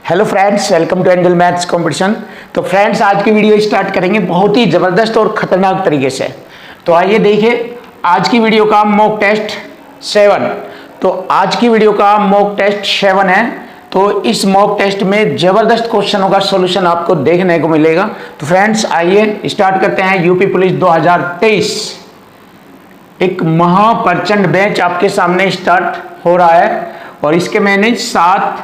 Hello friends, welcome to angel maths competition. तो friends, आज की वीडियो स्टार्ट करेंगे बहुत ही ज़बरदस्त और ख़तरनाक तरीके से। तो आइए देखिए आज की वीडियो का मॉक टेस्ट 7। तो आज की वीडियो का मॉक टेस्ट 7 है। तो इस मॉक टेस्ट में ज़बरदस्त क्वेश्चनों का सॉल्यूशन आपको देखने को मिलेगा। तो फ्रेंड्स आइए स्टार्ट करते हैं। यूपी पुलिस 2023 एक महाप्रचंड बैच आपके सामने स्टार्ट हो रहा है और इसके मैंने 7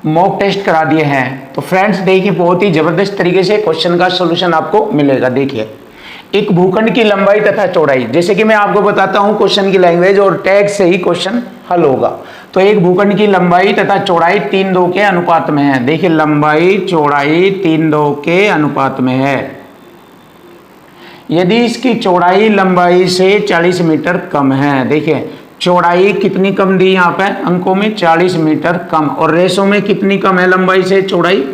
मॉक टेस्ट करा दिए हैं। तो फ्रेंड्स देखिए, बहुत ही जबरदस्त तरीके से क्वेश्चन का सॉल्यूशन आपको मिलेगा। देखिए, एक भूखंड की लंबाई तथा चौड़ाई, जैसे कि मैं आपको बताता हूं क्वेश्चन की लैंग्वेज और टैग से ही क्वेश्चन हल होगा। तो एक भूखंड की लंबाई तथा चौड़ाई 3:2 के अनुपात में है। देखिए, लंबाई चौड़ाई 3:2 के अनुपात में है। यदि इसकी चौड़ाई लंबाई से 40 मीटर कम है, देखिए चौड़ाई कितनी कम दी यहाँ पे अंकों में, 40 मीटर कम, और रेशो में कितनी कम है लंबाई से चौड़ाई।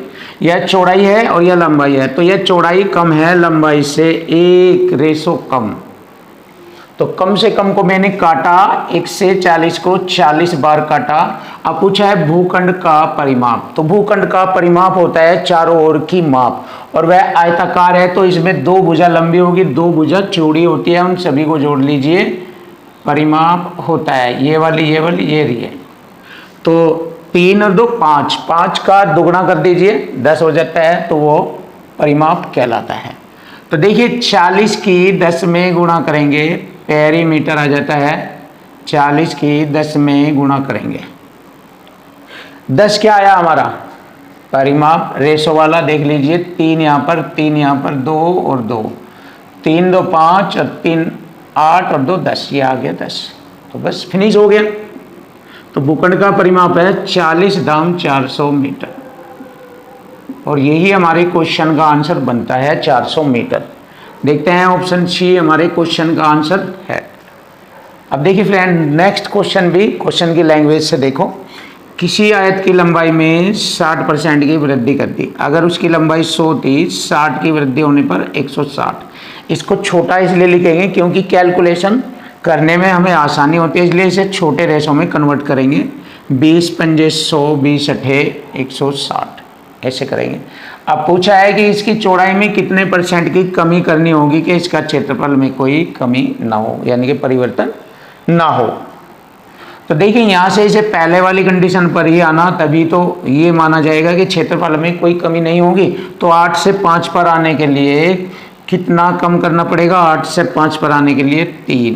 यह चौड़ाई है और यह लंबाई है, तो यह चौड़ाई कम है लंबाई से 1 रेशो कम। तो कम से कम को मैंने काटा, 1 से 40 को 40 बार काटा। अब पूछा है भूखंड का परिमाप। तो भूखंड का परिमाप होता है चारों ओर की माप, और वह आयताकार है तो इसमें 2 भुजा लंबी होगी, 2 भुजा चौड़ी होती है। उन सभी को जोड़ लीजिए, परिमाप होता है ये वाली ये रही है। तो 3 और 2 5, 5 का दुगुना कर दीजिए 10 हो जाता है, तो वो परिमाप कहलाता है। तो देखिए 40 की 10 में गुणा करेंगे, पेरीमीटर आ जाता है। 40 की 10 में गुणा करेंगे, 10 क्या आया हमारा परिमाप रेशो वाला, देख लीजिए 3 यहाँ पर 3 यहाँ पर 2 और 2, 3 2 5 और 3 8 और 2 10, ये आ गया 10। तो बस फिनिश हो गया। तो भूखंड का परिमाप है 40-400 मीटर, और यही हमारे क्वेश्चन का आंसर बनता है 400 मीटर। देखते हैं ऑप्शन सी हमारे क्वेश्चन का आंसर है। अब देखिए फ्रेंड, नेक्स्ट क्वेश्चन भी क्वेश्चन की लैंग्वेज से देखो। किसी आयत की लंबाई में 60% की वृद्धि कर दी। अगर उसकी लंबाई 100 थी, 60 की वृद्धि होने पर 160। इसको छोटा इसलिए लिखेंगे क्योंकि कैलकुलेशन करने में हमें आसानी होती है, इसलिए इसे छोटे रेशो में कन्वर्ट करेंगे। 20 पंजे 100, 20 अठे 160, ऐसे करेंगे। अब पूछा है कि इसकी चौड़ाई में कितने % की कमी करनी होगी कि इसका क्षेत्रफल में कोई कमी ना हो, यानी कि परिवर्तन ना हो। तो देखिए यहाँ से इसे पहले वाली कंडीशन पर ही आना, तभी तो ये माना जाएगा कि क्षेत्रफल में कोई कमी नहीं होगी। तो 8 से 5 पर आने के लिए कितना कम करना पड़ेगा, 8 से 5 पर आने के लिए 3।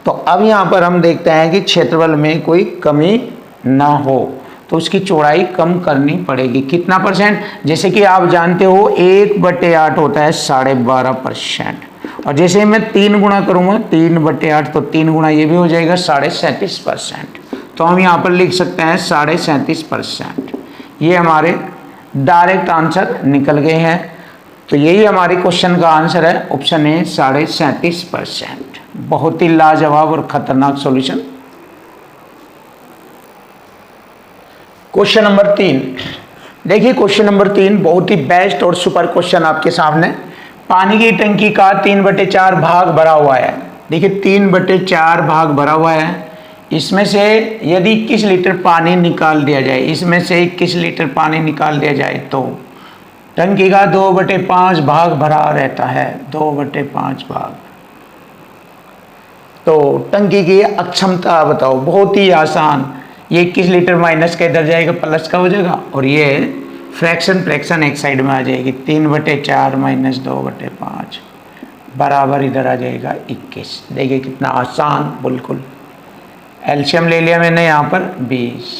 तो अब यहाँ पर हम देखते हैं कि क्षेत्रफल में कोई कमी ना हो, तो उसकी चौड़ाई कम करनी पड़ेगी। कितना %? जैसे कि आप जानते हो 1/8 होता है 12.5%, और जैसे मैं 3 गुणा करूँगा 3/8, तो 3 गुणा ये भी हो जाएगा 37.5%। तो हम यहाँ पर लिख सकते हैं 37.5%। ये हमारे डायरेक्ट आंसर निकल गए हैं। तो यही हमारे क्वेश्चन का आंसर है, ऑप्शन ए 37.5%। बहुत ही लाजवाब और खतरनाक सॉल्यूशन। क्वेश्चन नंबर 3 देखिए, क्वेश्चन नंबर 3 बहुत ही बेस्ट और सुपर क्वेश्चन आपके सामने। पानी की टंकी का 3/4 भाग भरा हुआ है। देखिए 3/4 भाग भरा हुआ है। इसमें से यदि 21 लीटर पानी निकाल दिया जाए, इसमें से 21 लीटर पानी निकाल दिया जाए तो टंकी का 2/5 भाग भरा रहता है। 2/5 भाग। तो टंकी की अक्षमता बताओ। बहुत ही आसान, ये 21 लीटर माइनस का इधर जाएगा, प्लस का हो जाएगा, और ये फ्रैक्शन एक साइड में आ जाएगी। 3/4 माइनस 2/5 बराबर इधर आ जाएगा 21। देखिए कितना आसान, बिल्कुल। एलसीएम ले लिया मैंने यहाँ पर 20,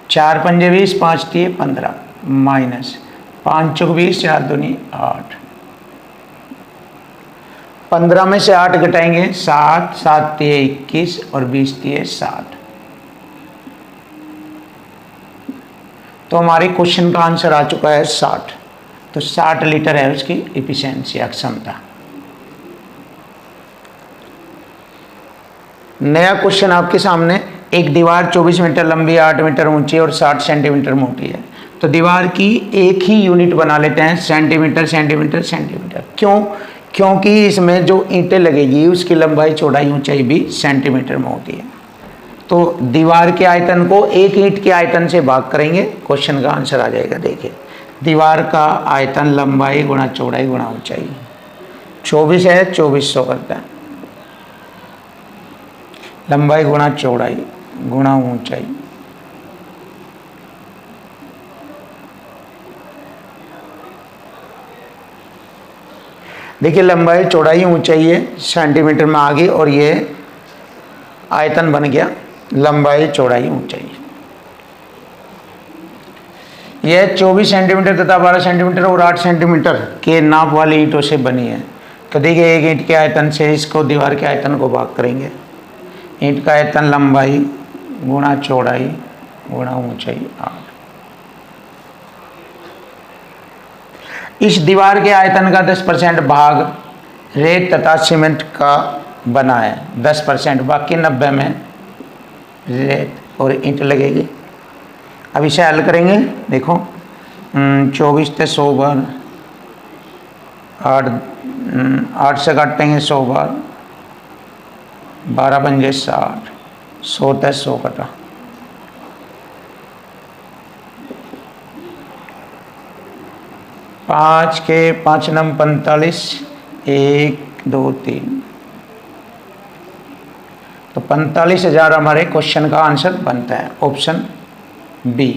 4 पंजे 20, 5 तिये 15, माइनस 5 चौक 20, 4 दूनी 8, 15 में से 8 घटाएंगे 7, 7 तिये 21 और 20 तिये 60। तो हमारे क्वेश्चन का आंसर आ चुका है 60। तो 60 लीटर है उसकी इफिशिएंसी, अक्षमता। नया क्वेश्चन आपके सामने। एक दीवार 24 मीटर लंबी, 8 मीटर ऊंची और 60 सेंटीमीटर मोटी है। तो दीवार की एक ही यूनिट बना लेते हैं, सेंटीमीटर सेंटीमीटर सेंटीमीटर। क्यों? क्योंकि इसमें जो ईंटें लगेगी उसकी लंबाई चौड़ाई ऊंचाई भी सेंटीमीटर में होती है। तो दीवार के आयतन को एक ईंट के आयतन से भाग करेंगे, क्वेश्चन का आंसर आ जाएगा। देखिए दीवार का आयतन लंबाई गुणा चौड़ाई गुणा ऊंचाई, 24 है 2400 करता है, लंबाई गुणा चौड़ाई गुणा ऊंचाई। देखिए लंबाई चौड़ाई ऊंचाई है सेंटीमीटर में आ गई और ये आयतन बन गया लंबाई चौड़ाई ऊंचाई। यह 24 सेंटीमीटर तथा 12 सेंटीमीटर और 8 सेंटीमीटर के नाप वाली ईंटों से बनी है। तो देखिए एक ईंट के आयतन से इसको दीवार के आयतन को भाग करेंगे, ईंट का आयतन लंबाई गुणा चौड़ाई गुणा ऊंचाई 8। इस दीवार के आयतन का 10% भाग रेत तथा सीमेंट का बना है, 10%, बाकी 90 में रेत और ईंट लगेगी। अब इसे हल करेंगे। देखो 24 से 100 बार, 8 से काटेंगे 100 बार, 12 पंजे 60, 100 से 100 कटा, 5 के 5 नम 45, 1 2 3, तो 45,000 हमारे क्वेश्चन का आंसर बनता है, ऑप्शन बी।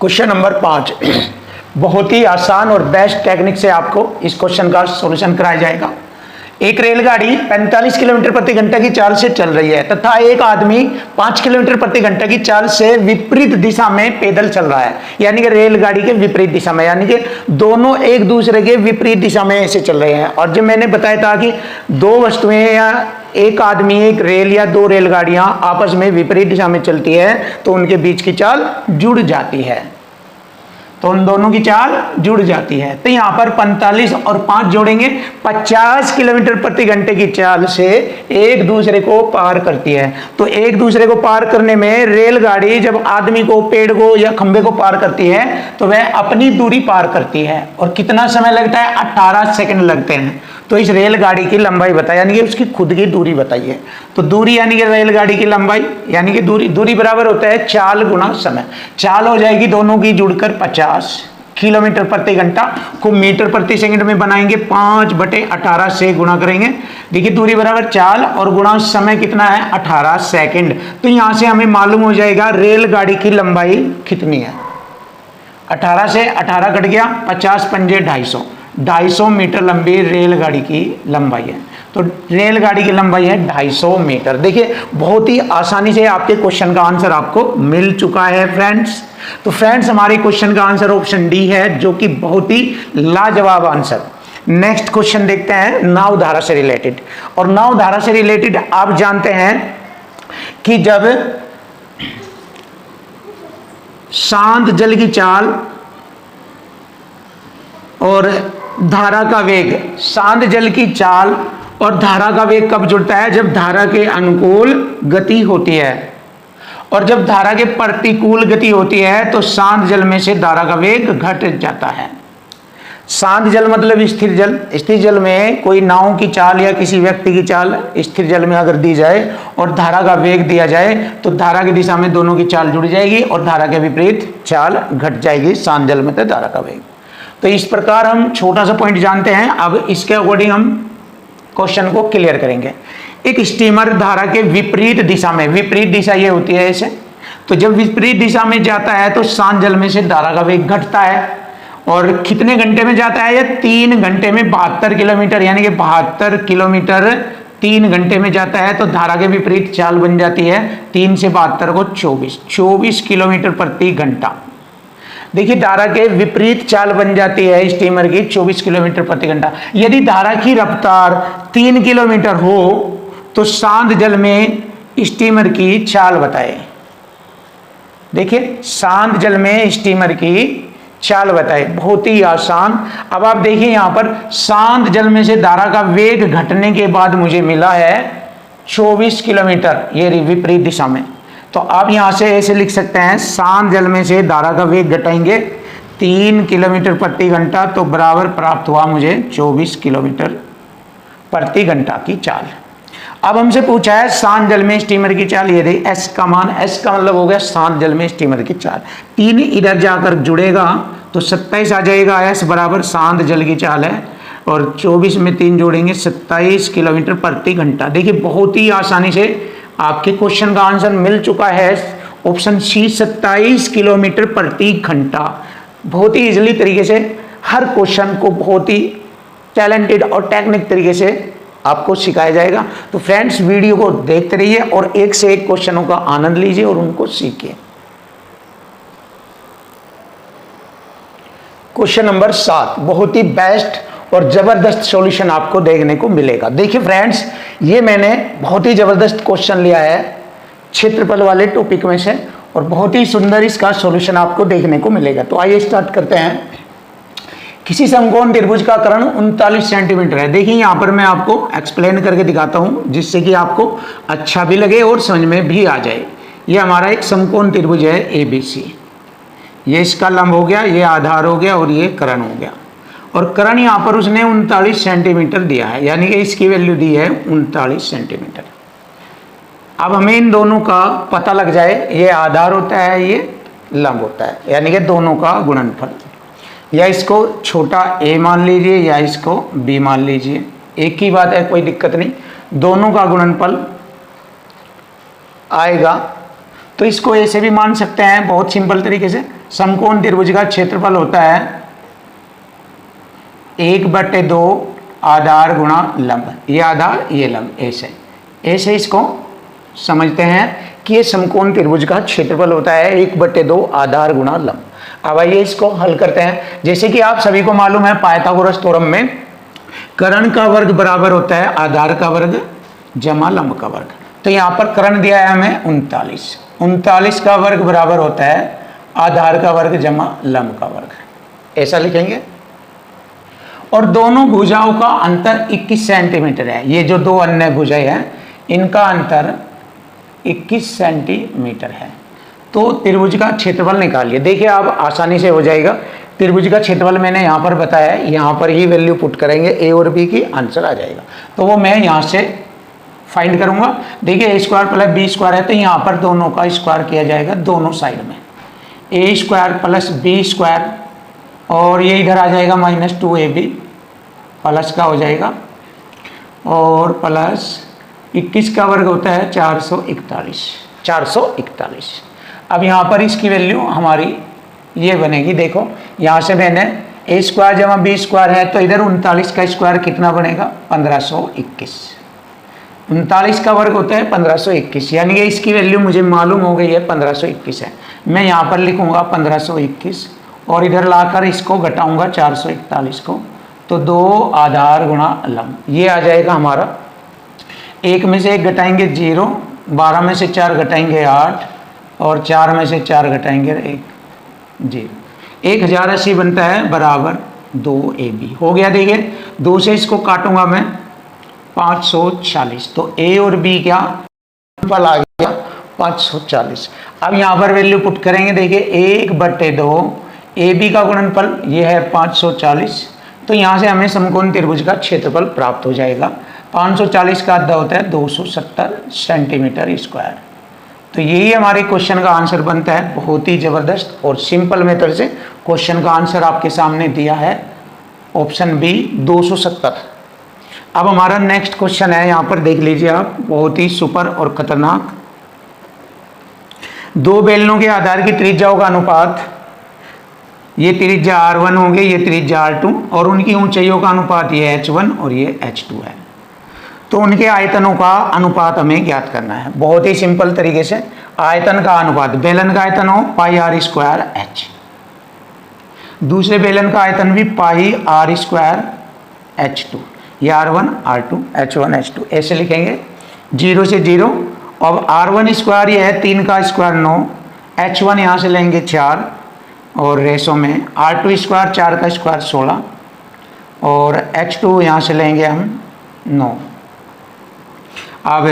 क्वेश्चन नंबर 5, बहुत ही आसान और बेस्ट टेक्निक से आपको इस क्वेश्चन का सॉल्यूशन कराया जाएगा। एक रेलगाड़ी 45 किलोमीटर प्रति घंटा की चाल से चल रही है तथा एक आदमी 5 किलोमीटर प्रति घंटा की चाल से विपरीत दिशा में पैदल चल रहा है, यानी कि रेलगाड़ी के विपरीत दिशा में, यानी कि दोनों एक दूसरे के विपरीत दिशा में ऐसे चल रहे हैं। और जब मैंने बताया था कि दो वस्तुएं या एक आदमी, एक रेल या दो रेलगाड़ियां आपस में विपरीत दिशा में चलती है तो उनके बीच की चाल जुड़ जाती है, तो उन दोनों की चाल जुड़ जाती है। तो यहां पर 45 और 5 जोड़ेंगे, 50 किलोमीटर प्रति घंटे की चाल से एक दूसरे को पार करती है। तो एक दूसरे को पार करने में रेलगाड़ी जब आदमी को, पेड़ को या खंबे को पार करती है तो वह अपनी दूरी पार करती है। और कितना समय लगता है? 18 सेकंड लगते हैं। तो इस रेलगाड़ी की लंबाई बताइए, यानी कि उसकी खुद की दूरी बताइए। तो दूरी यानी कि रेलगाड़ी की लंबाई यानी कि दूरी बराबर होता है चाल गुना समय। चाल हो जाएगी दोनों की जुड़कर 50 किलोमीटर प्रति घंटा को मीटर प्रति सेकंड में बनाएंगे, 5/18 से गुणा करेंगे। देखिए दूरी बराबर चाल और गुणा समय कितना है? 18 सेकंड। तो यहां से हमें मालूम हो जाएगा रेलगाड़ी की लंबाई कितनी है। 18 से 18 कट गया, 50 पंजे 250, 250 मीटर लंबी रेलगाड़ी की लंबाई है। तो रेलगाड़ी की लंबाई है 250 मीटर। देखिए बहुत ही आसानी से आपके क्वेश्चन का आंसर आपको मिल चुका है फ्रेंड्स। तो फ्रेंड्स हमारे क्वेश्चन का आंसर ऑप्शन डी है, जो कि बहुत ही लाजवाब आंसर। नेक्स्ट क्वेश्चन देखते हैं नाव धारा से रिलेटेड। और नाव धारा से रिलेटेड आप जानते हैं कि जब शांत जल की चाल और धारा का वेग, शांत जल की चाल और धारा का वेग कब जुड़ता है? जब धारा के अनुकूल गति होती है। और जब धारा के प्रतिकूल गति होती है तो शांत जल में से धारा का वेग घट जाता है। शांत जल मतलब स्थिर जल। स्थिर जल में कोई नाव की चाल या किसी व्यक्ति की चाल स्थिर जल में अगर दी जाए और धारा का वेग दिया जाए तो धारा की दिशा में दोनों की चाल जुड़ जाएगी और धारा के विपरीत चाल घट जाएगी शांत जल में तो धारा का वेग। तो इस प्रकार हम छोटा सा पॉइंट जानते हैं। अब इसके अकॉर्डिंग हम क्वेश्चन को क्लियर करेंगे। एक स्टीमर धारा के विपरीत दिशा में, विपरीत दिशा ये होती है ऐसे, तो जब विपरीत दिशा में जाता है तो शांत जल में से धारा का वेग घटता है। और कितने घंटे में जाता है? ये 3 घंटे में 72 किलोमीटर, यानी कि 72 किलोमीटर 3 घंटे में जाता है। तो धारा के विपरीत चाल बन जाती है 3 से 72 को 24 किलोमीटर प्रति घंटा। देखिए धारा के विपरीत चाल बन जाती है स्टीमर की 24 किलोमीटर प्रति घंटा। यदि धारा की रफ्तार 3 किलोमीटर हो तो शांत जल में स्टीमर की चाल बताए। देखिए शांत जल में स्टीमर की चाल बताए, बहुत ही आसान। अब आप देखिए यहां पर शांत जल में से धारा का वेग घटने के बाद मुझे मिला है 24 किलोमीटर, ये विपरीत दिशा में। तो आप यहां से ऐसे लिख सकते हैं, शांत जल में से धारा का वेग घटाएंगे 3 किलोमीटर प्रति घंटा, तो बराबर प्राप्त हुआ मुझे 24 किलोमीटर प्रति घंटा की चाल। अब हमसे पूछा है शांत जल में स्टीमर की चाल, ये देखिए एस का मान, एस का मतलब हो गया शांत जल में स्टीमर की चाल। 3 इधर जाकर जुड़ेगा तो 27 आ जाएगा, एस बराबर शांत जल की चाल है, और 24 में 3 जोड़ेंगे 27 किलोमीटर प्रति घंटा। देखिए बहुत ही आसानी से आपके क्वेश्चन का आंसर मिल चुका है, ऑप्शन सी 27 किलोमीटर प्रति घंटा। बहुत ही इजीली तरीके से हर क्वेश्चन को बहुत ही टैलेंटेड और टेक्निक तरीके से आपको सिखाया जाएगा। तो फ्रेंड्स वीडियो को देखते रहिए और एक से एक क्वेश्चनों का आनंद लीजिए और उनको सीखिए। क्वेश्चन नंबर 7 बहुत ही बेस्ट और जबरदस्त सॉल्यूशन आपको देखने को मिलेगा। देखिए फ्रेंड्स, ये मैंने बहुत ही जबरदस्त क्वेश्चन लिया है क्षेत्रफल वाले टॉपिक में से, और बहुत ही सुंदर इसका सॉल्यूशन आपको देखने को मिलेगा। तो आइए स्टार्ट करते हैं। किसी समकोण त्रिभुज का कर्ण 39 सेंटीमीटर है। देखिए यहाँ पर मैं आपको एक्सप्लेन करके दिखाता हूँ, जिससे कि आपको अच्छा भी लगे और समझ में भी आ जाए। ये हमारा एक समकोण त्रिभुज है ABC, ये इसका लंब हो गया, ये आधार हो गया और ये कर्ण हो गया, और कर्ण यहाँ पर उसने 39 सेंटीमीटर दिया है, यानी कि इसकी वैल्यू दी है 39 सेंटीमीटर। अब हमें इन दोनों का पता लग जाए, ये आधार होता है, ये लंब होता है, यानी कि दोनों का गुणनफल, या इसको छोटा a मान लीजिए या इसको b मान लीजिए, एक ही बात है, कोई दिक्कत नहीं। दोनों का गुणनफल आएगा तो इसको ऐसे भी मान सकते हैं बहुत सिंपल तरीके से। समकोण त्रिभुज का क्षेत्रफल होता है 1/2 आधार गुणा लंब, ये आधार ये लंब, ऐसे ऐसे इसको समझते हैं कि ये समकोण त्रिभुज का क्षेत्रफल होता है 1/2 आधार गुणा लंब। अब आइए इसको हल करते हैं। जैसे कि आप सभी को मालूम है पाइथागोरस थ्योरम में कर्ण का वर्ग बराबर होता है आधार का वर्ग जमा लंब का वर्ग। तो यहाँ पर कर्ण दिया है हमें 39 का वर्ग बराबर होता है आधार का वर्ग जमा लंब का वर्ग, ऐसा लिखेंगे। और दोनों भुजाओं का अंतर 21 सेंटीमीटर है। ये जो दो अन्य भुजाएं हैं इनका अंतर 21 सेंटीमीटर है। तो त्रिभुज का क्षेत्रफल निकालिए। देखिए आप आसानी से हो जाएगा। त्रिभुज का क्षेत्रफल मैंने यहाँ पर बताया है, यहाँ पर ही वैल्यू पुट करेंगे ए और बी की, आंसर आ जाएगा। तो वो मैं यहाँ से फाइंड करूँगा। देखिए a square plus B square है, तो यहाँ पर दोनों का स्क्वायर किया जाएगा दोनों साइड में, a square plus B square, और ये इधर आ जाएगा -2ab प्लस का हो जाएगा, और प्लस 21 का वर्ग होता है 441। अब यहाँ पर इसकी वैल्यू हमारी ये बनेगी। देखो यहाँ से मैंने a स्क्वायर जमा बी स्क्वायर है, तो इधर 39 का स्क्वायर कितना बनेगा 1521। 39 का वर्ग होता है 1521, यानी कि इसकी वैल्यू मुझे मालूम हो गई है 1521 है। मैं यहाँ पर लिखूँगा 1521 और इधर लाकर इसको घटाऊँगा 441 को, तो 2 आधार गुणा लंब, ये आ जाएगा हमारा। 1 में से 1 घटाएंगे 0, 12 में से 4 घटाएंगे 8, और 4 में से 4 घटाएंगे 1 0। 1080 बनता है बराबर 2ab हो गया। देखिए 2 से इसको काटूंगा मैं 540, तो a और b क्या फल आ गया 540। अब यहाँ पर वैल्यू पुट करेंगे। देखिए 1/2 ab का गुणनफल ये है 540, तो यहाँ से हमें समकोण त्रिभुज का क्षेत्रफल प्राप्त हो जाएगा। 540 का आधा होता है 270 सेंटीमीटर स्क्वायर। तो यही हमारे क्वेश्चन का आंसर बनता है। बहुत ही ज़बरदस्त और सिंपल मेथड से क्वेश्चन का आंसर आपके सामने दिया है, ऑप्शन बी 270। अब हमारा नेक्स्ट क्वेश्चन है, यहाँ पर देख लीजिए आप, बहुत ही सुपर और खतरनाक। दो बेलनों के आधार की त्रिज्याओं का अनुपात, ये त्रिज्या r1 होगी, ये त्रिज्या r2, और उनकी ऊंचाइयों का अनुपात ये h1 और ये h2 है। तो उनके आयतनों का अनुपात हमें ज्ञात करना है। बहुत ही सिंपल तरीके से आयतन का अनुपात, बेलन का आयतन हो πr²h, दूसरे बेलन का आयतन भी πr²h2, ये r1 r2 h1 h2 ऐसे लिखेंगे 0 से 0। अब r1 स्क्वायर ये है 3 का स्क्वायर 9, h1 यहाँ से लेंगे 4, और रेशो में r2 स्क्वायर 4 का स्क्वायर 16, और h2 यहाँ से लेंगे हम 9। अब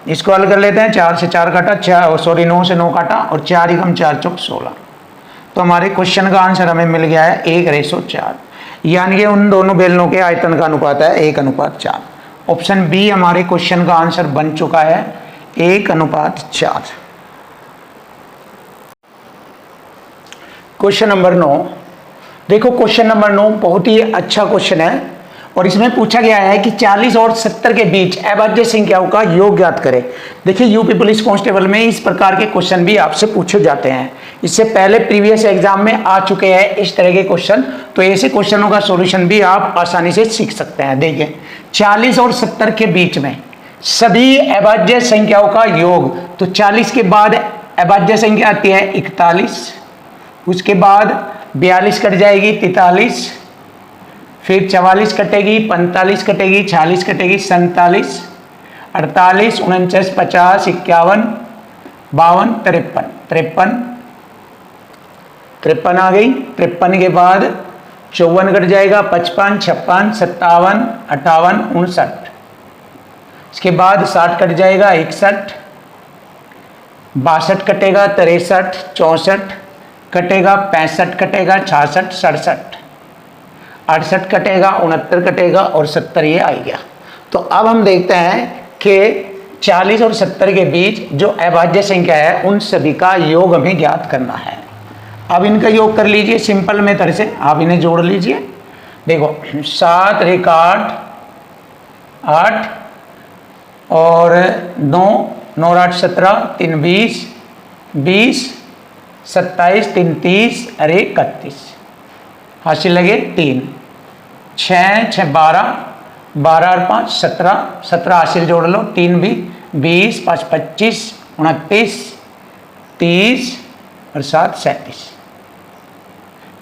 इसको हल कर लेते हैं। 4 से 4 काटा, 9 से 9 काटा, और 4 एकम 4 चौक 16, तो हमारे क्वेश्चन का आंसर हमें मिल गया है 1:4, यानी कि उन दोनों बेलनों के आयतन का अनुपात है 1:4। ऑप्शन बी हमारे क्वेश्चन का आंसर बन चुका है 1:4। क्वेश्चन नंबर 9, देखो क्वेश्चन नंबर 9 बहुत ही अच्छा क्वेश्चन है और इसमें पूछा गया है कि 40 और 70 के बीच अभाज्य संख्याओं का योग ज्ञात करें। देखिए यूपी पुलिस कांस्टेबल में इस प्रकार के क्वेश्चन भी आपसे पूछे जाते हैं, इससे पहले प्रीवियस एग्जाम में आ चुके हैं इस तरह के क्वेश्चन, तो ऐसे क्वेश्चनों का सॉल्यूशन भी आप आसानी से सीख सकते हैं। देखिए 40 और 70 के बीच में सभी अभाज्य संख्याओं का योग, तो 40 के बाद अभाज्य संख्या आती है 41, उसके बाद 42 कट जाएगी 43, फिर 44 कटेगी 45 कटेगी 46 कटेगी 47, 48, 49, 50, 51, 52, 53, 53 आ गई। 53 के बाद 54 कट जाएगा 55, 56, 57, 58, 59, इसके बाद 60 कट जाएगा 61, 62 कटेगा 63, 64 कटेगा 65 कटेगा 66, 67, 68 कटेगा 69 कटेगा और 70 ये आ गया। तो अब हम देखते हैं कि 40 और 70 के बीच जो अभाज्य संख्या है उन सभी का योग हमें ज्ञात करना है। अब इनका योग कर लीजिए सिंपल मेथड से, आप इन्हें जोड़ लीजिए। देखो 7 एक 8 और 9 9 8 17 3 20 20 27 3 30 और 31 हासिल लगे 3 6 6 12 12 और 5 17 17 हासिल जोड़ लो 3 भी 20 5 25 29 30 और 7 37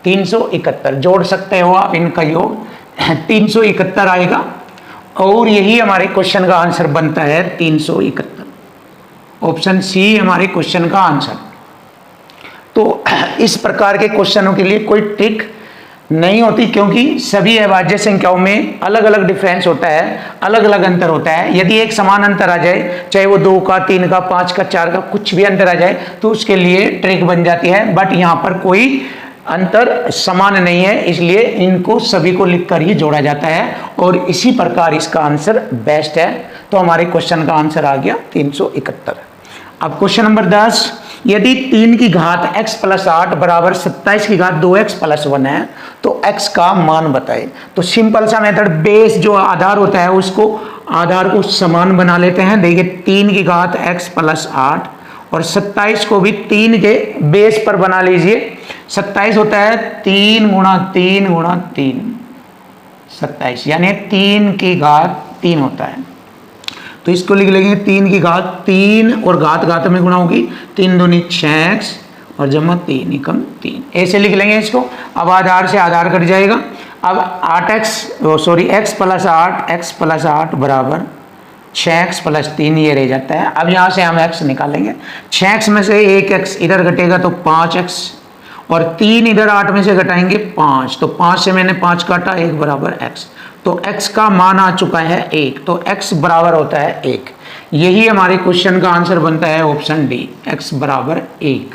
371 जोड़ सकते हो आप इनका योग 371 आएगा और यही हमारे क्वेश्चन का आंसर बनता है 371। ऑप्शन सी हमारे क्वेश्चन का आंसर। तो इस प्रकार के क्वेश्चनों के लिए कोई ट्रिक नहीं होती, क्योंकि सभी अभाज्य संख्याओं में अलग अलग डिफरेंस होता है, अलग अलग अंतर होता है। यदि एक समान अंतर आ जाए, चाहे वो 2 का 3 का 5 का 4 का कुछ भी अंतर आ जाए, तो उसके लिए ट्रिक बन जाती है। बट यहाँ पर कोई अंतर समान नहीं है, इसलिए इनको सभी को लिखकर ही जोड़ा जाता है और इसी प्रकार इसका आंसर बेस्ट है। तो हमारे क्वेश्चन का आंसर आ गया 371। अब क्वेश्चन नंबर 10, यदि 3 की घात x + 8 बराबर 27 की घात 2x + 1 है तो x का मान बताए। तो सिंपल सा मेथड, बेस जो आधार होता है उसको आधार को समान बना लेते हैं। देखिए 3 की घात x + 8 और 27 को भी 3 के बेस पर बना लीजिए। 27 होता है 3 × 3 × 3 27, यानी 3 की घात 3 होता है। तो इसको लिख लेंगे 3 की घात 3 और घात घात में गुणा होगी 3 दूनी 6x और जमा 3 एकम 3, ऐसे लिख लेंगे इसको। अब आधार से आधार कट जाएगा। अब x + 8 बराबर 6x + 3 ये रह जाता है। अब यहाँ से हम x निकालेंगे। 6x में से 1x इधर घटेगा तो 5x और 3 इधर 8 में से घटाएंगे 5, तो 5 से मैंने 5 काटा 1 बराबर x, तो x का मान आ चुका है 1, तो x बराबर होता है 1। यही हमारे क्वेश्चन का आंसर बनता है ऑप्शन डी, x बराबर 1।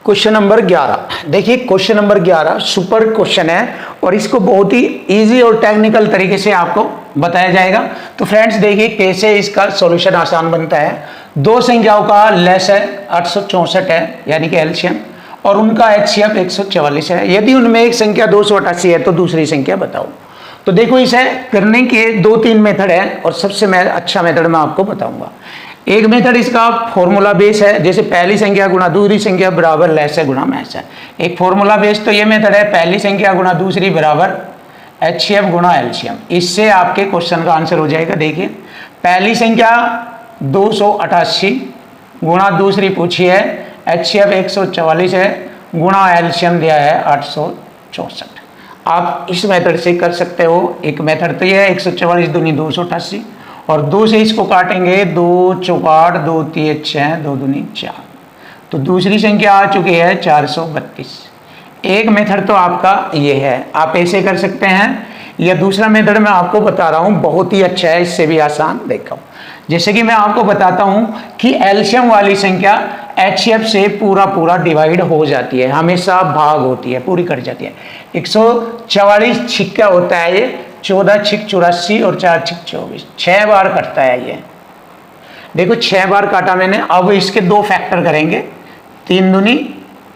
क्वेश्चन नंबर 11, देखिए क्वेश्चन नंबर 11 सुपर क्वेश्चन है और इसको बहुत ही इजी और टेक्निकल तरीके से आपको बताया जाएगा। तो फ्रेंड्स देखिए कैसे इसका सॉल्यूशन आसान बनता है। दो संख्याओं का लेस है 864 है यानी कि एलसीएम, और उनका एचसीएफ 144 है। यदि उनमें एक संख्या 288 है तो दूसरी संख्या बताओ। तो देखो इसे करने के 2-3 मेथड है और सबसे अच्छा मेथड मैं आपको बताऊंगा। एक मेथड इसका फॉर्मूला बेस है, जैसे पहली संख्या गुणा दूसरी संख्या बराबर लेस है गुणा मैस है। एक फॉर्मूला बेस तो ये मेथड है, पहली संख्या गुणा दूसरी बराबर एचसीएफ गुणा एलसीएम। इससे आपके क्वेश्चन का आंसर हो जाएगा। देखिए पहली संख्या 288 गुणा दूसरी पूछी है, एचसीएफ 144 है, गुणा एलसीएम दिया है 864। आप इस मेथड से कर सकते हो। एक मेथड तो ये है 144 दूनी 288 और 2 से इसको काटेंगे 2 चौकाट 2 3 6 2 दूनी 4, तो दूसरी संख्या आ चुकी है 432। एक मेथड तो आपका ये है, आप ऐसे कर सकते हैं। या दूसरा मेथड मैं आपको बता रहा हूं, बहुत ही अच्छा है, इससे भी आसान। देखो जैसे कि मैं आपको बताता हूं कि एलसीएम वाली संख्या एचसीएफ से पूरा पूरा डिवाइड हो जाती है, हमेशा भाग होती है, पूरी कट जाती है। 144 छिक्का होता है ये, 14 छिक 84 और 4 छिक 24, 6 बार कटता है ये। देखो 6 बार काटा मैंने। अब इसके 2 फैक्टर करेंगे, 3 दूनी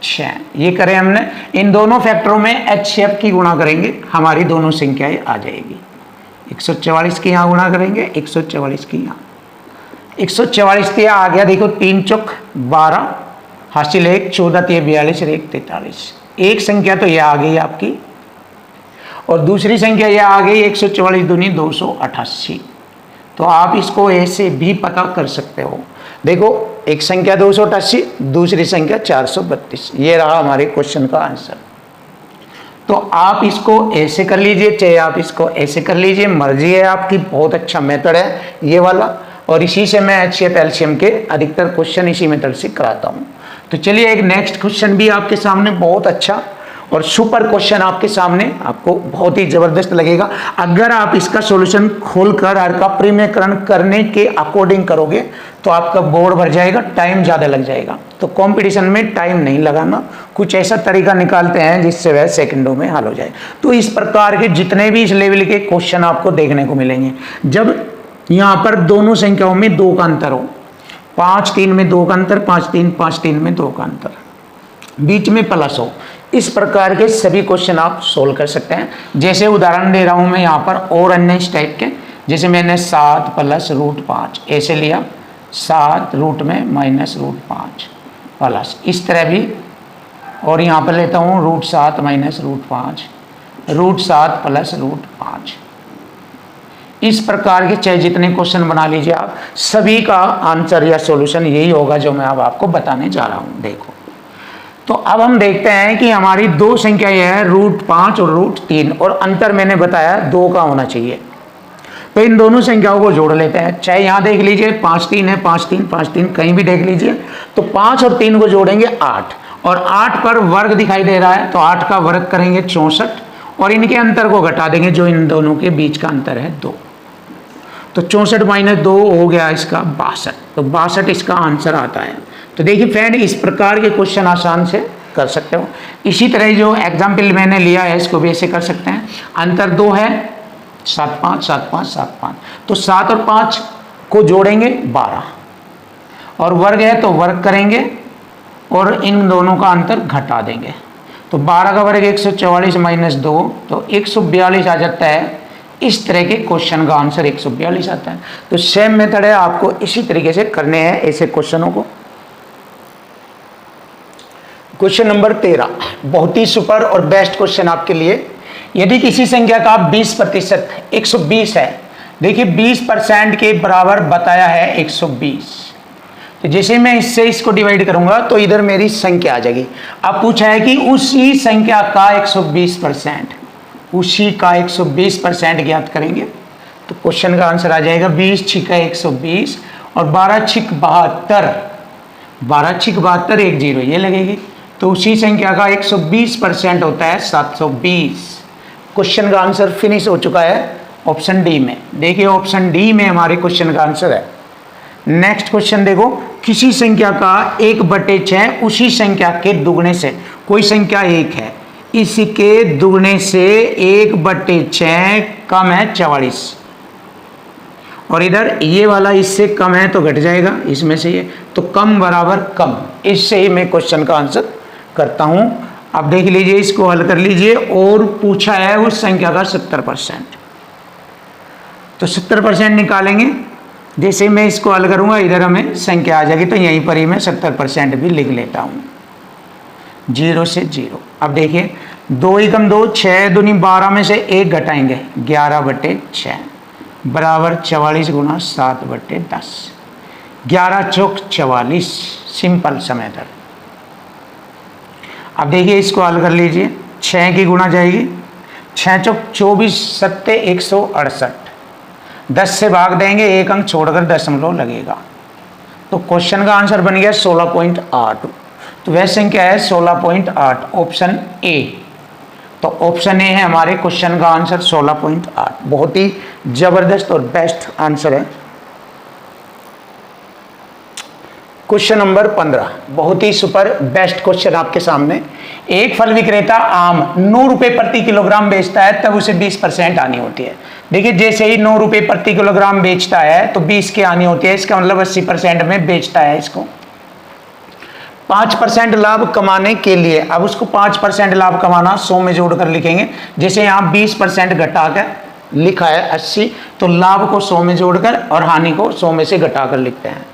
6, ये करें हमने। इन दोनों फैक्टरों में एचसीएफ की गुणा करेंगे, हमारी दोनों संख्याएं आ जाएगी। 144 की यहाँ गुणा करेंगे, 144 की यहाँ, 144 के आ गया। देखो 3 चौक 12, हासिल 1, 14 तिये 42 और 1 43। एक संख्या तो यह आ गई आपकी, और दूसरी संख्या यह आ गई 144 दूनी 288। तो आप इसको ऐसे भी पता कर सकते हो। देखो एक संख्या 288, दूसरी संख्या 432, ये रहा हमारे क्वेश्चन का आंसर। तो आप इसको ऐसे कर लीजिए, चाहे आप इसको ऐसे कर लीजिए, मर्जी है आपकी। बहुत अच्छा मेथड है ये वाला, और इसी से मैं एचसीएफ एलसीएम के अधिकतर क्वेश्चन इसी मेथड से कराता हूँ। तो चलिए एक नेक्स्ट क्वेश्चन भी आपके सामने, बहुत अच्छा और सुपर क्वेश्चन आपके सामने, आपको बहुत ही जबरदस्त लगेगा। अगर आप इसका सॉल्यूशन खोलकर और का प्रीमेकरण करने के अकॉर्डिंग करोगे तो आपका बोर्ड भर जाएगा, टाइम ज़्यादा लग जाएगा। तो कंपटीशन में टाइम नहीं लगाना, कुछ ऐसा तरीका निकालते हैं जिससे वह सेकंडों में हल हो जाए। तो इस प्रकार के जितने भी इस लेवल के क्वेश्चन आपको देखने को मिलेंगे, जब यहाँ पर दोनों संख्याओं में 2 का अंतर हो, 5 3 में 2 का अंतर, 5 3 में 2 का अंतर, बीच में प्लस हो, इस प्रकार के सभी क्वेश्चन आप सोल्व कर सकते हैं। जैसे उदाहरण दे रहा हूं मैं यहाँ पर, और अन्य इस टाइप के, जैसे मैंने 7 + √5 ऐसे लिया, 7 रूट में -√5 प्लस, इस तरह भी। और यहाँ पर लेता हूँ √7 - √5, √7 + √5। इस प्रकार के चाहे जितने क्वेश्चन बना लीजिए आप, सभी का आंसर या सॉल्यूशन यही होगा जो मैं अब आपको बताने जा रहा हूँ। देखो तो अब हम देखते हैं कि हमारी 2 संख्या यह है √5 और √3, और अंतर मैंने बताया 2 का होना चाहिए। तो इन दोनों संख्याओं को जोड़ लेते हैं, चाहे यहाँ देख लीजिए 5 3 है, 5 3 5 3 कहीं भी देख लीजिए। तो 5 और 3 को जोड़ेंगे 8, और 8 पर वर्ग दिखाई दे रहा है, तो 8 का वर्ग करेंगे 64, और इनके अंतर को घटा देंगे जो इन दोनों के बीच का अंतर है 2। तो 64 - 2 हो गया इसका 62, तो 62 इसका आंसर आता है। तो देखिए फ्रेंड, इस प्रकार के क्वेश्चन आसान से कर सकते हो। इसी तरह जो एग्जाम्पल मैंने लिया है इसको भी ऐसे कर सकते हैं। अंतर 2 है, 7 5 7 5 7 5, तो 7 और 5 को जोड़ेंगे 12, और वर्ग है तो वर्ग करेंगे और इन दोनों का अंतर घटा देंगे। तो 12 का वर्ग 144 - 2, तो 142 आ जाता है। इस तरह के क्वेश्चन का आंसर 142 आता है। तो सेम मेथड है, आपको इसी तरीके से करने हैं ऐसे क्वेश्चनों को। क्वेश्चन नंबर 13 बहुत ही सुपर और बेस्ट क्वेश्चन आपके लिए। यदि किसी संख्या का 20% 120 है, देखिए 20% के बराबर बताया है 120, तो जैसे मैं इससे इसको डिवाइड करूंगा तो इधर मेरी संख्या आ जाएगी। अब पूछा है कि उसी संख्या का 120%, उसी का 120% ज्ञात करेंगे। तो क्वेश्चन का आंसर आ जाएगा 20 × 120 और 12 × 72, 12 × 72 1 0 ये लगेगी। तो उसी संख्या का 120% होता है 720। क्वेश्चन का आंसर फिनिश हो चुका है ऑप्शन डी में। देखिए ऑप्शन डी में हमारे क्वेश्चन का आंसर है। नेक्स्ट क्वेश्चन देखो, किसी संख्या का 1/6 उसी संख्या के दुगने से, कोई संख्या 1 है, इसके दुगने से 1/6 कम है 44, और इधर ये वाला इससे कम है तो घट जाएगा इसमें से ये, तो कम बराबर कम, इससे ही मैं क्वेश्चन का आंसर करता हूं। अब देख लीजिए, इसको हल कर लीजिए। और पूछा है उस संख्या का 70%, तो 70% निकालेंगे। जैसे मैं इसको हल करूंगा इधर हमें संख्या आ जाएगी, तो यहीं पर ही मैं 70% भी लिख लेता हूं, 0 से 0। अब देखिए 2 × 2 6 दूनी 12 में से 1 घटाएंगे 11/6 बराबर 44 × 7/10, 11 चौक 44, सिंपल सा मेथड। अब देखिए इसको हल कर लीजिए, 6 की गुणा जाएगी, 6 चौक 24 7 168, 10 से भाग देंगे, 1 अंक छोड़कर दशमलव लगेगा। तो क्वेश्चन का आंसर बन गया 16.8। तो वह संख्या है 16.8, ऑप्शन ए। तो ऑप्शन ए है हमारे क्वेश्चन का आंसर 16.8। बहुत ही जबरदस्त और बेस्ट आंसर है। क्वेश्चन नंबर 15, बहुत ही सुपर बेस्ट क्वेश्चन आपके सामने। एक फल विक्रेता आम 9 रुपए प्रति किलोग्राम बेचता है, तब उसे 20% आनी होती है। देखिए, जैसे ही 9 रुपए प्रति किलोग्राम बेचता है तो 20 की आनी होती है, इसका मतलब 80% में बेचता है इसको। 5% लाभ कमाने के लिए, अब उसको 5% लाभ कमाना 100 में जोड़कर लिखेंगे। जैसे यहाँ 20% घटाकर लिखा है 80, तो लाभ को 100 में जोड़कर और हानि को 100 में से घटाकर लिखते हैं।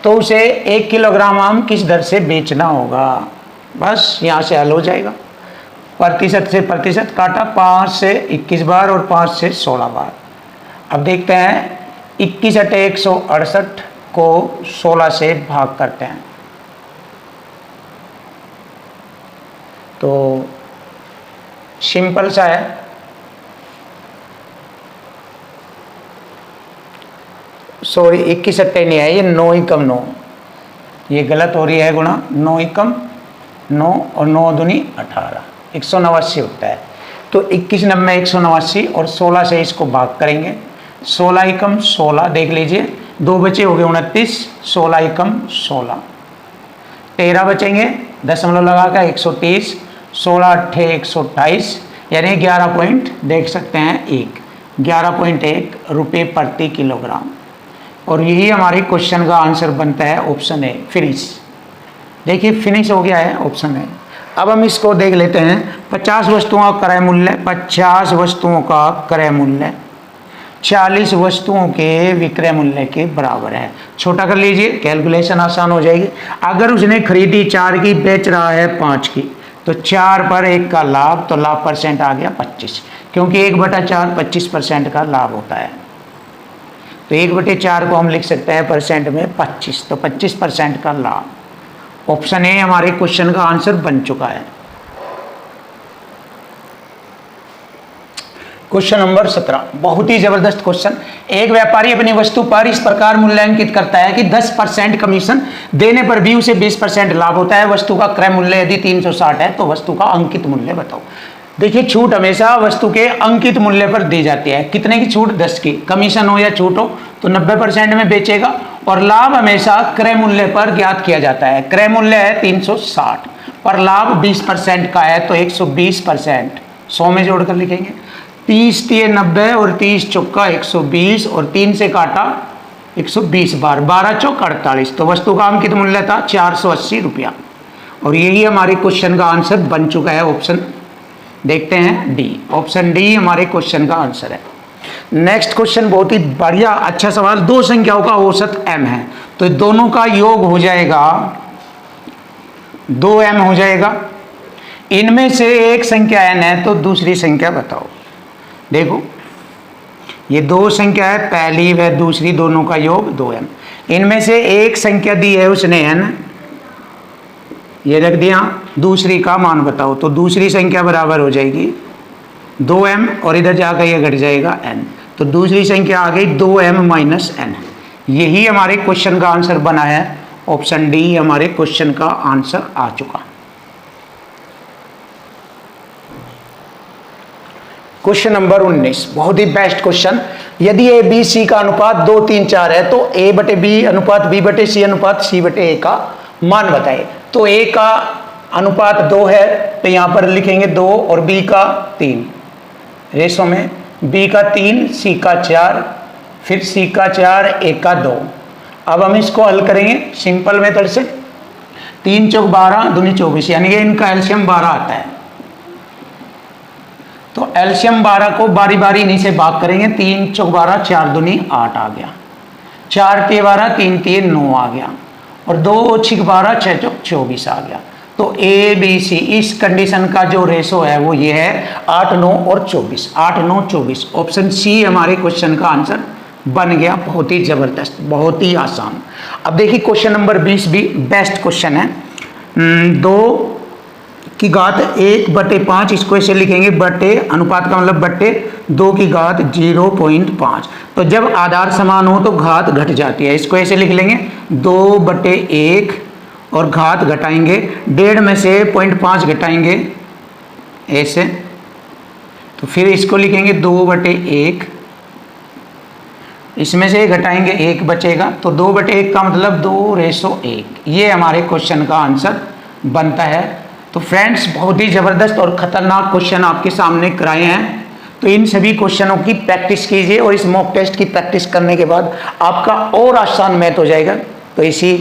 तो उसे 1 किलोग्राम आम किस दर से बेचना होगा। बस यहाँ से हल हो जाएगा। प्रतिशत से प्रतिशत काटा, 5 से 21 बार और 5 से 16 बार। अब देखते हैं 21 × 168 को 16 से भाग करते हैं। तो सिंपल सा है, सॉरी 21 × 8 नहीं है, ये 9 × 9, ये गलत हो रही है गुणा। 9 × 9 और 9 दूनी 18, 189 होता है। तो 21 × 9 189 और 16 से इसको भाग करेंगे। 16 × 16 देख लीजिए, 2 बचे हो गए 29, 16 × 16 13 बचेंगे, दशमलव लगा कर 130, 16 × 8 128, यानी 11 पॉइंट देख सकते हैं 11.1 रुपये प्रति किलोग्राम। और यही हमारे क्वेश्चन का आंसर बनता है ऑप्शन ए, फिनिश। देखिए फिनिश हो गया है ऑप्शन ए। अब हम इसको देख लेते हैं। 50 वस्तुओं का क्रय मूल्य, 50 वस्तुओं का क्रय मूल्य 40 वस्तुओं के विक्रय मूल्य के बराबर है। छोटा कर लीजिए, कैलकुलेशन आसान हो जाएगी। अगर उसने खरीदी 4 की, बेच रहा है 5 की, तो 4 पर 1 का लाभ, तो लाभ परसेंट आ गया 25, क्योंकि 1/4 25% का लाभ होता है। तो 1/4 को हम लिख सकते हैं परसेंट में 25, तो 25% का लाभ। ऑप्शन ए हमारे क्वेश्चन का आंसर बन चुका है। क्वेश्चन नंबर 17, बहुत ही जबरदस्त क्वेश्चन। एक व्यापारी अपनी वस्तु पर इस प्रकार मूल्यांकित करता है कि 10% कमीशन देने पर भी उसे 20% लाभ होता है। वस्तु का क्रय मूल्य यदि 360 है तो वस्तु का अंकित मूल्य बताओ। देखिए, छूट हमेशा वस्तु के अंकित मूल्य पर दी जाती है। कितने की छूट? 10 की। कमीशन हो या छूट हो तो 90% में बेचेगा। और लाभ हमेशा क्रय मूल्य पर ज्ञात किया जाता है। क्रय मूल्य है 360 पर लाभ 20% का है, तो 120%, 100 में जोड़कर लिखेंगे। 30 × 90 और 30 चौका 120 और 3 से काटा 120 बार, 12 चौक 48, तो वस्तु का अंकित मूल्य था 480 रुपया। और यही हमारे क्वेश्चन का आंसर बन चुका है। ऑप्शन देखते हैं डी, ऑप्शन डी हमारे क्वेश्चन का आंसर है। नेक्स्ट क्वेश्चन बहुत ही बढ़िया अच्छा सवाल। 2 संख्याओं का औसत m है, तो दोनों का योग हो जाएगा 2m हो जाएगा। इनमें से एक संख्या n है, तो दूसरी संख्या बताओ। देखो, ये 2 संख्या है, पहली व दूसरी, दोनों का योग 2m। इनमें से एक संख्या दी है उसने n, ये रख दिया, दूसरी का मान बताओ। तो दूसरी संख्या बराबर हो जाएगी 2m और इधर जाकर ये घट जाएगा n, तो दूसरी संख्या आ गई 2m - n। यही हमारे क्वेश्चन का आंसर बना है। ऑप्शन डी हमारे क्वेश्चन का आंसर आ चुका। क्वेश्चन नंबर 19, बहुत ही बेस्ट क्वेश्चन। यदि ए बी सी का अनुपात 2, 3, 4 है, तो A/B अनुपात B/C अनुपात C/A का मान बताए। तो A का अनुपात 2 है, तो यहां पर लिखेंगे 2 और B का 3 रेशो में, B का 3, C का 4, फिर C का 4, A का 2। अब हम इसको हल करेंगे सिंपल मेथड से। 3 चौक 12 दूनी 24, यानी कि इनका एलसीएम 12 आता है। तो एलसीएम 12 को बारी बारी इन्हीं से भाग करेंगे। 3 चौक 12, 4 दूनी 8 आ गया, 4 × 12, 3 × 3 9 आ गया, और 2 × 6 12, 6 चौक 24 आ गया। तो ABC इस कंडीशन का जो रेशो है वो ये है 8, 9 और 24, 8, 9, 24। ऑप्शन सी हमारे क्वेश्चन का आंसर बन गया। बहुत ही जबरदस्त, बहुत ही आसान। अब देखिए क्वेश्चन नंबर 20 भी बेस्ट क्वेश्चन है। 2 की घात 1/5, इसको ऐसे लिखेंगे बटे, अनुपात का मतलब बटे 2 की घात 0.5। तो जब आधार समान हो तो घात घट जाती है। इसको ऐसे लिख लेंगे 2/1 और घात घटाएंगे, 1.5 में से 0.5 घटाएंगे ऐसे, तो फिर इसको लिखेंगे 2/1, इसमें से घटाएंगे 1 बचेगा, तो 2/1 का मतलब 2:1। ये हमारे क्वेश्चन का आंसर बनता है। तो फ्रेंड्स, बहुत ही ज़बरदस्त और ख़तरनाक क्वेश्चन आपके सामने कराए हैं। तो इन सभी क्वेश्चनों की प्रैक्टिस कीजिए और इस मॉक टेस्ट की प्रैक्टिस करने के बाद आपका और आसान मैथ हो जाएगा। तो इसी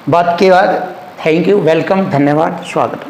बात के बाद थैंक यू, वेलकम, धन्यवाद, स्वागत।